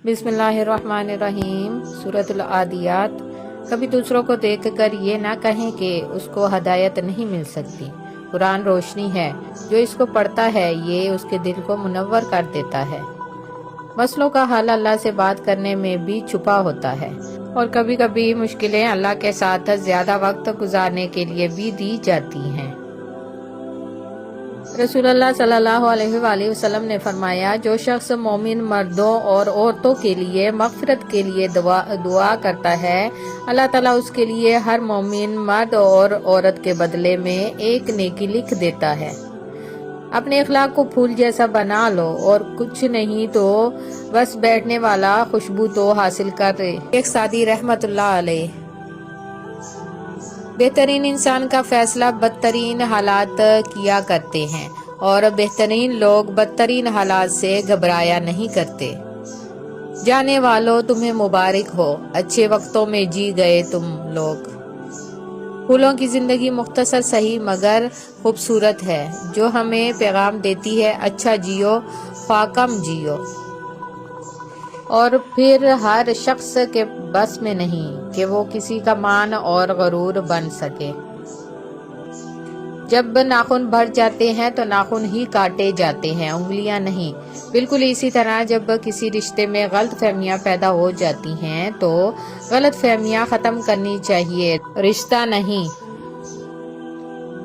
بسم اللہ الرحمن الرحیم۔ سورۃ العادیات۔ کبھی دوسروں کو دیکھ کر یہ نہ کہیں کہ اس کو ہدایت نہیں مل سکتی۔ قرآن روشنی ہے، جو اس کو پڑھتا ہے یہ اس کے دل کو منور کر دیتا ہے۔ مسئلوں کا حل اللہ سے بات کرنے میں بھی چھپا ہوتا ہے، اور کبھی کبھی مشکلیں اللہ کے ساتھ زیادہ وقت گزارنے کے لیے بھی دی جاتی ہیں۔ رسول اللہ صلی اللہ علیہ وآلہ وسلم نے فرمایا، جو شخص مومن مردوں اور عورتوں کے لیے مغفرت کے لیے دعا کرتا ہے، اللہ تعالیٰ اس کے لیے ہر مومن مرد اور عورت کے بدلے میں ایک نیکی لکھ دیتا ہے۔ اپنے اخلاق کو پھول جیسا بنا لو، اور کچھ نہیں تو بس بیٹھنے والا خوشبو تو حاصل کر۔ ایک سعدی رحمت اللہ علیہ۔ بہترین انسان کا فیصلہ بدترین حالات کیا کرتے ہیں، اور بہترین لوگ بدترین حالات سے گھبرایا نہیں کرتے۔ جانے والوں تمہیں مبارک ہو، اچھے وقتوں میں جی گئے تم لوگ۔ پھولوں کی زندگی مختصر سہی مگر خوبصورت ہے، جو ہمیں پیغام دیتی ہے اچھا جیو خواہ کم جیو۔ اور پھر ہر شخص کے بس میں نہیں کہ وہ کسی کا مان اور غرور بن سکے۔ جب ناخن بڑھ جاتے ہیں تو ناخن ہی کاٹے جاتے ہیں، انگلیاں نہیں۔ بالکل اسی طرح جب کسی رشتے میں غلط فہمیاں پیدا ہو جاتی ہیں تو غلط فہمیاں ختم کرنی چاہیے، رشتہ نہیں۔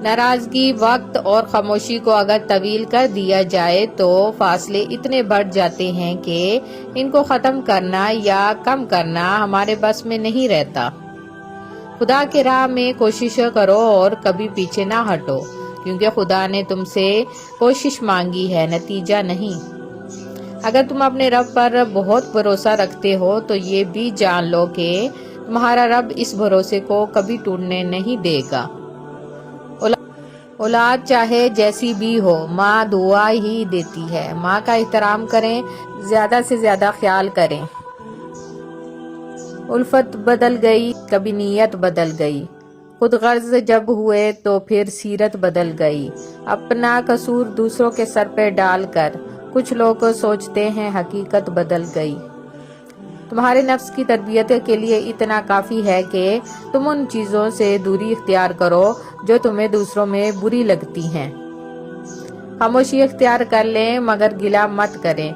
ناراضگی، وقت اور خاموشی کو اگر طویل کر دیا جائے تو فاصلے اتنے بڑھ جاتے ہیں کہ ان کو ختم کرنا یا کم کرنا ہمارے بس میں نہیں رہتا۔ خدا کی راہ میں کوشش کرو اور کبھی پیچھے نہ ہٹو، کیونکہ خدا نے تم سے کوشش مانگی ہے، نتیجہ نہیں۔ اگر تم اپنے رب پر بہت بھروسہ رکھتے ہو تو یہ بھی جان لو کہ تمہارا رب اس بھروسے کو کبھی ٹوٹنے نہیں دے گا۔ اولاد چاہے جیسی بھی ہو، ماں دعا ہی دیتی ہے۔ ماں کا احترام کریں، زیادہ سے زیادہ خیال کریں۔ الفت بدل گئی، کبھی نیت بدل گئی۔ خود غرض جب ہوئے تو پھر سیرت بدل گئی۔ اپنا قصور دوسروں کے سر پہ ڈال کر کچھ لوگ سوچتے ہیں حقیقت بدل گئی۔ تمہارے نفس کی تربیت کے لیے اتنا کافی ہے کہ تم ان چیزوں سے دوری اختیار کرو جو تمہیں دوسروں میں بری لگتی ہیں۔ خاموشی اختیار کر لیں مگر گلہ مت کریں،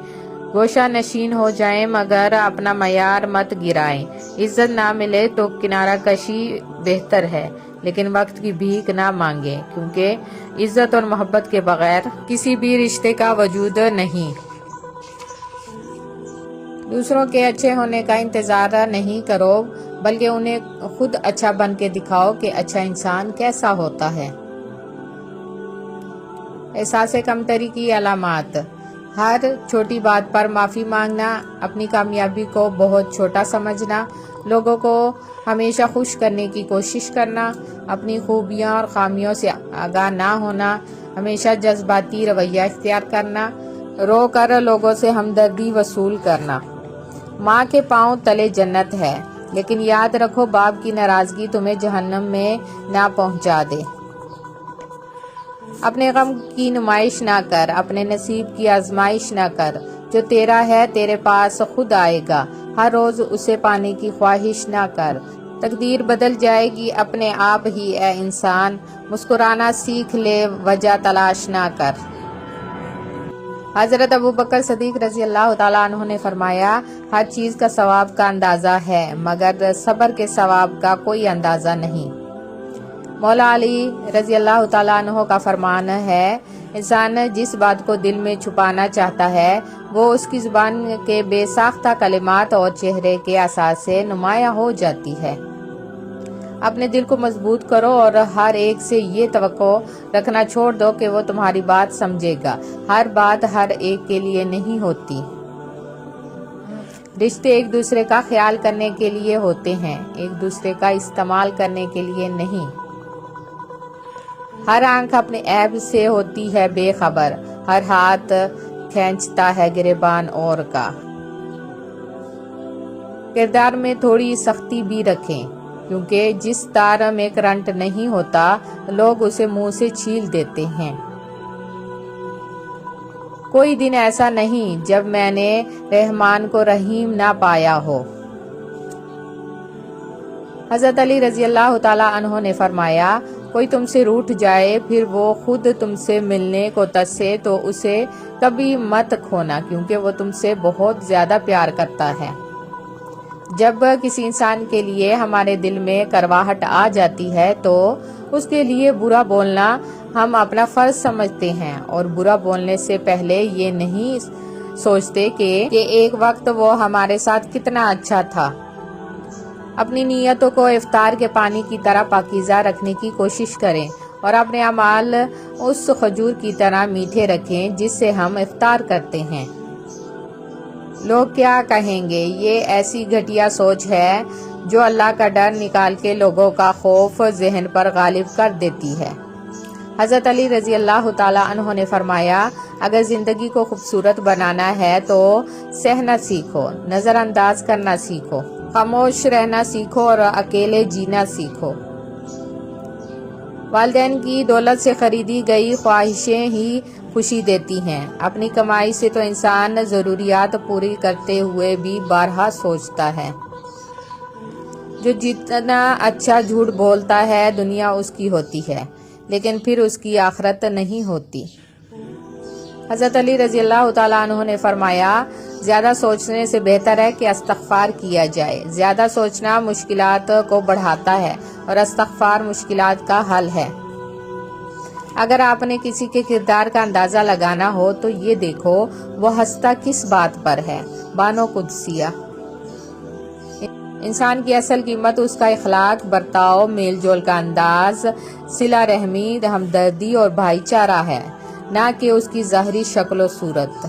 گوشہ نشین ہو جائیں مگر اپنا معیار مت گرائیں۔ عزت نہ ملے تو کنارہ کشی بہتر ہے، لیکن وقت کی بھیک نہ مانگیں، کیونکہ عزت اور محبت کے بغیر کسی بھی رشتے کا وجود نہیں۔ دوسروں کے اچھے ہونے کا انتظار نہیں کرو، بلکہ انہیں خود اچھا بن کے دکھاؤ کہ اچھا انسان کیسا ہوتا ہے۔ احساس کمتری کی علامات۔ ہر چھوٹی بات پر معافی مانگنا، اپنی کامیابی کو بہت چھوٹا سمجھنا، لوگوں کو ہمیشہ خوش کرنے کی کوشش کرنا، اپنی خوبیاں اور خامیوں سے آگاہ نہ ہونا، ہمیشہ جذباتی رویہ اختیار کرنا، رو کر لوگوں سے ہمدردی وصول کرنا۔ ماں کے پاؤں تلے جنت ہے، لیکن یاد رکھو باپ کی ناراضگی تمہیں جہنم میں نہ پہنچا دے۔ اپنے غم کی نمائش نہ کر، اپنے نصیب کی آزمائش نہ کر، جو تیرا ہے تیرے پاس خود آئے گا، ہر روز اسے پانے کی خواہش نہ کر، تقدیر بدل جائے گی اپنے آپ ہی۔ اے انسان، مسکرانا سیکھ لے، وجہ تلاش نہ کر۔ حضرت ابوبکر صدیق رضی اللہ تعالیٰ عنہ نے فرمایا، ہر چیز کا ثواب کا اندازہ ہے مگر صبر کے ثواب کا کوئی اندازہ نہیں۔ مولا علی رضی اللہ تعالیٰ عنہ کا فرمان ہے، انسان جس بات کو دل میں چھپانا چاہتا ہے وہ اس کی زبان کے بے ساختہ کلمات اور چہرے کے اثار سے نمایاں ہو جاتی ہے۔ اپنے دل کو مضبوط کرو اور ہر ایک سے یہ توقع رکھنا چھوڑ دو کہ وہ تمہاری بات سمجھے گا۔ ہر بات ہر ایک کے لیے نہیں ہوتی۔ رشتے ایک دوسرے کا خیال کرنے کے لیے ہوتے ہیں، ایک دوسرے کا استعمال کرنے کے لیے نہیں۔ ہر آنکھ اپنے عیب سے ہوتی ہے بے خبر، ہر ہاتھ کھینچتا ہے گریبان اور کا۔ کردار میں تھوڑی سختی بھی رکھیں، کیونکہ جس تار میں کرنٹ نہیں ہوتا لوگ اسے منہ سے چھیل دیتے ہیں۔ کوئی دن ایسا نہیں جب میں نے رحمان کو رحیم نہ پایا ہو۔ حضرت علی رضی اللہ تعالیٰ عنہ نے فرمایا، کوئی تم سے روٹھ جائے پھر وہ خود تم سے ملنے کو ترسے تو اسے کبھی مت کھونا، کیونکہ وہ تم سے بہت زیادہ پیار کرتا ہے۔ جب کسی انسان کے لیے ہمارے دل میں کرواہٹ آ جاتی ہے تو اس کے لیے برا بولنا ہم اپنا فرض سمجھتے ہیں، اور برا بولنے سے پہلے یہ نہیں سوچتے کہ ایک وقت وہ ہمارے ساتھ کتنا اچھا تھا۔ اپنی نیتوں کو افطار کے پانی کی طرح پاکیزہ رکھنے کی کوشش کریں، اور اپنے اعمال اس کھجور کی طرح میٹھے رکھیں جس سے ہم افطار کرتے ہیں۔ لوگ کیا کہیں گے، یہ ایسی گھٹیا سوچ ہے جو اللہ کا ڈر نکال کے لوگوں کا خوف ذہن پر غالب کر دیتی ہے۔ حضرت علی رضی اللہ تعالیٰ عنہ نے فرمایا، اگر زندگی کو خوبصورت بنانا ہے تو سہنا سیکھو، نظر انداز کرنا سیکھو، خاموش رہنا سیکھو اور اکیلے جینا سیکھو۔ والدین کی دولت سے خریدی گئی خواہشیں ہی خوشی دیتی ہیں۔ اپنی کمائی سے تو انسان ضروریات پوری کرتے ہوئے بھی بارہا سوچتا ہے۔ جو جتنا اچھا جھوٹ بولتا ہے دنیا اس کی ہوتی ہے، لیکن پھر اس کی آخرت نہیں ہوتی۔ حضرت علی رضی اللہ تعالیٰ عنہ نے فرمایا، زیادہ سوچنے سے بہتر ہے کہ استغفار کیا جائے۔ زیادہ سوچنا مشکلات کو بڑھاتا ہے اور استغفار مشکلات کا حل ہے۔ اگر آپ نے کسی کے کردار کا اندازہ لگانا ہو تو یہ دیکھو وہ ہنستا کس بات پر ہے۔ بانو قدسیہ۔ انسان کی اصل قیمت اس کا اخلاق، برتاؤ، میل جول کا انداز، صلہ رحمی، ہمدردی اور بھائی چارہ ہے، نہ کہ اس کی ظاہری شکل و صورت۔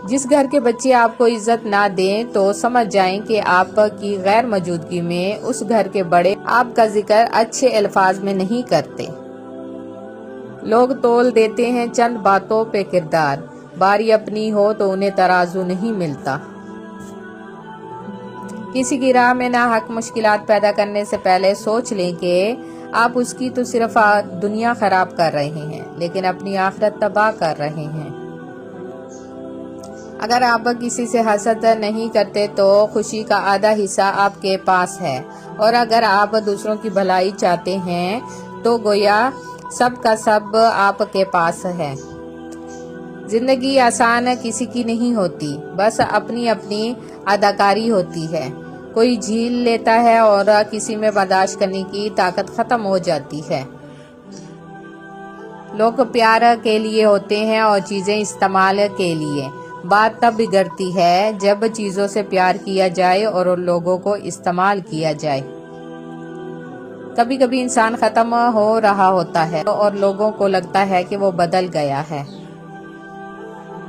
جس گھر کے بچے آپ کو عزت نہ دیں تو سمجھ جائیں کہ آپ کی غیر موجودگی میں اس گھر کے بڑے آپ کا ذکر اچھے الفاظ میں نہیں کرتے۔ لوگ تول دیتے ہیں چند باتوں پہ کردار، باری اپنی ہو تو انہیں ترازو نہیں ملتا۔ کسی کی راہ میں ناحق مشکلات پیدا کرنے سے پہلے سوچ لیں کہ آپ اس کی تو صرف دنیا خراب کر رہے ہیں لیکن اپنی آخرت تباہ کر رہے ہیں۔ اگر آپ کسی سے حسد نہیں کرتے تو خوشی کا آدھا حصہ آپ کے پاس ہے، اور اگر آپ دوسروں کی بھلائی چاہتے ہیں تو گویا سب کا سب آپ کے پاس ہے۔ زندگی آسان کسی کی نہیں ہوتی، بس اپنی اپنی اداکاری ہوتی ہے۔ کوئی جھیل لیتا ہے اور کسی میں برداشت کرنے کی طاقت ختم ہو جاتی ہے۔ لوگ پیار کے لیے ہوتے ہیں اور چیزیں استعمال کے لیے۔ بات تب بگڑتی ہے جب چیزوں سے پیار کیا جائے اور لوگوں کو استعمال کیا جائے۔ کبھی کبھی انسان ختم ہو رہا ہوتا ہے اور لوگوں کو لگتا ہے کہ وہ بدل گیا ہے۔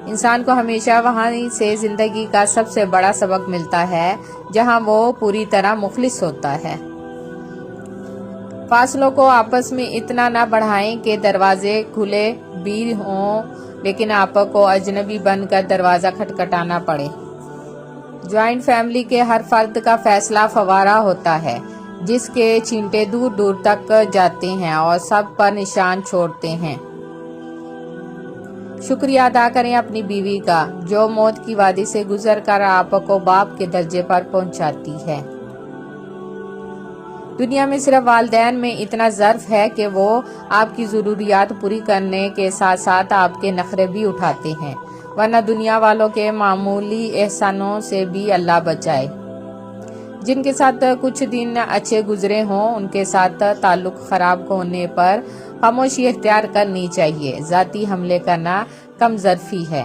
انسان کو ہمیشہ وہاں سے زندگی کا سب سے بڑا سبق ملتا ہے جہاں وہ پوری طرح مخلص ہوتا ہے۔ فاصلوں کو آپس میں اتنا نہ بڑھائیں کہ دروازے کھلے بھی ہوں لیکن آپ کو اجنبی بن کر دروازہ کھٹکھٹانا پڑے۔ جوائنٹ فیملی کے ہر فرد کا فیصلہ فوارہ ہوتا ہے جس کے چھینٹے دور دور تک جاتے ہیں اور سب پر نشان چھوڑتے ہیں۔ شکریہ ادا کریں اپنی بیوی کا جو موت کی وادی سے گزر کر آپ کو باپ کے درجے پر پہنچاتی ہے۔ دنیا میں صرف والدین میں اتنا ظرف ہے کہ وہ آپ کی ضروریات پوری کرنے کے ساتھ ساتھ آپ کے نخرے بھی اٹھاتے ہیں، ورنہ دنیا والوں کے معمولی احسانوں سے بھی اللہ بچائے۔ جن کے ساتھ کچھ دن اچھے گزرے ہوں ان کے ساتھ تعلق خراب ہونے پر خاموشی اختیار کرنی چاہیے۔ ذاتی حملے کرنا کم ظرفی ہے۔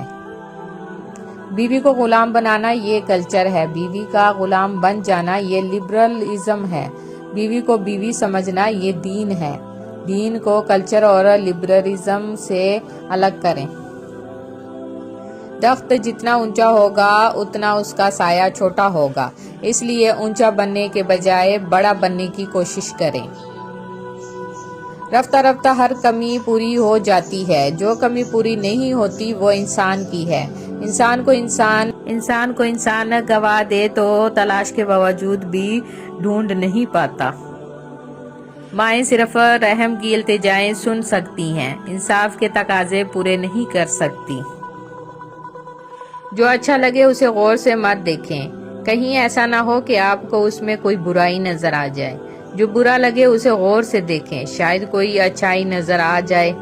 بیوی کو غلام بنانا یہ کلچر ہے، بیوی کا غلام بن جانا یہ لبرلزم ہے۔ بیوی کو بیوی سمجھنا یہ دین ہے۔ دین کو کلچر اور لبرلزم سے الگ کریں۔ درخت جتنا اونچا ہوگا اتنا اس کا سایہ چھوٹا ہوگا، اس لیے اونچا بننے کے بجائے بڑا بننے کی کوشش کریں۔ رفتہ رفتہ ہر کمی پوری ہو جاتی ہے، جو کمی پوری نہیں ہوتی وہ انسان کی ہے۔ انسان کو انسان گوا دے تو تلاش کے باوجود بھی ڈھونڈ نہیں پاتا۔ مائیں صرف رحم کی التجائیں سن سکتی ہیں، انصاف کے تقاضے پورے نہیں کر سکتی۔ جو اچھا لگے اسے غور سے مت دیکھیں، کہیں ایسا نہ ہو کہ آپ کو اس میں کوئی برائی نظر آ جائے۔ جو برا لگے اسے غور سے دیکھیں، شاید کوئی اچھائی نظر آ جائے۔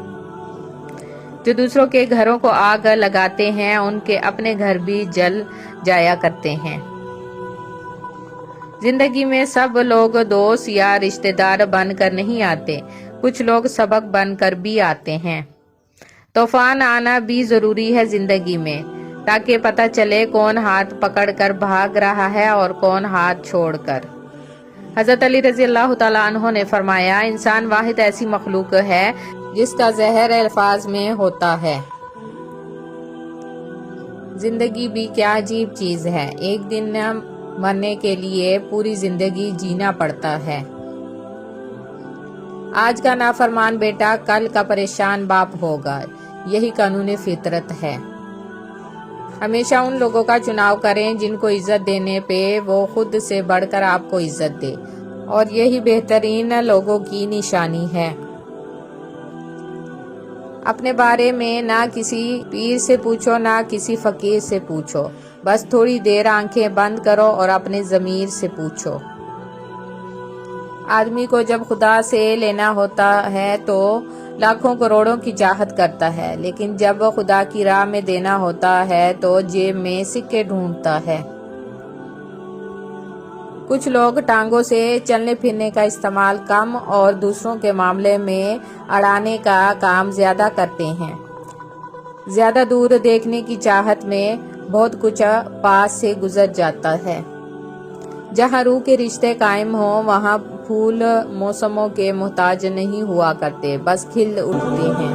جو دوسروں کے گھروں کو آگ لگاتے ہیں ان کے اپنے گھر بھی جل جایا کرتے ہیں۔ زندگی میں سب لوگ دوست یا رشتہ دار بن کر نہیں آتے، کچھ لوگ سبق بن کر بھی آتے ہیں۔ طوفان آنا بھی ضروری ہے زندگی میں، تاکہ پتہ چلے کون ہاتھ پکڑ کر بھاگ رہا ہے اور کون ہاتھ چھوڑ کر۔ حضرت علی رضی اللہ تعالیٰ عنہ نے فرمایا، انسان واحد ایسی مخلوق ہے جس کا زہر الفاظ میں ہوتا ہے۔ زندگی بھی کیا عجیب چیز ہے، ایک دن مرنے کے لیے پوری زندگی جینا پڑتا ہے۔ آج کا نافرمان بیٹا کل کا پریشان باپ ہوگا، یہی قانون فطرت ہے۔ ہمیشہ ان لوگوں کا چناؤ کریں جن کو عزت دینے پہ وہ خود سے بڑھ کر آپ کو عزت دے، اور یہی بہترین لوگوں کی نشانی ہے۔ اپنے بارے میں نہ کسی پیر سے پوچھو نہ کسی فقیر سے پوچھو، بس تھوڑی دیر آنکھیں بند کرو اور اپنے ضمیر سے پوچھو۔ آدمی کو جب خدا سے لینا ہوتا ہے تو لاکھوں کروڑوں کی چاہت کرتا ہے، لیکن جب خدا کی راہ میں دینا ہوتا ہے تو جیب میں سکے ڈھونڈتا ہے۔ کچھ لوگ ٹانگوں سے چلنے پھرنے کا استعمال کم اور دوسروں کے معاملے میں اڑانے کا کام زیادہ کرتے ہیں۔ زیادہ دور دیکھنے کی چاہت میں بہت کچھ پاس سے گزر جاتا ہے۔ جہاں روح کے رشتے قائم ہوں وہاں پھول موسموں کے محتاج نہیں ہوا کرتے، بس کھل اٹھتے ہیں۔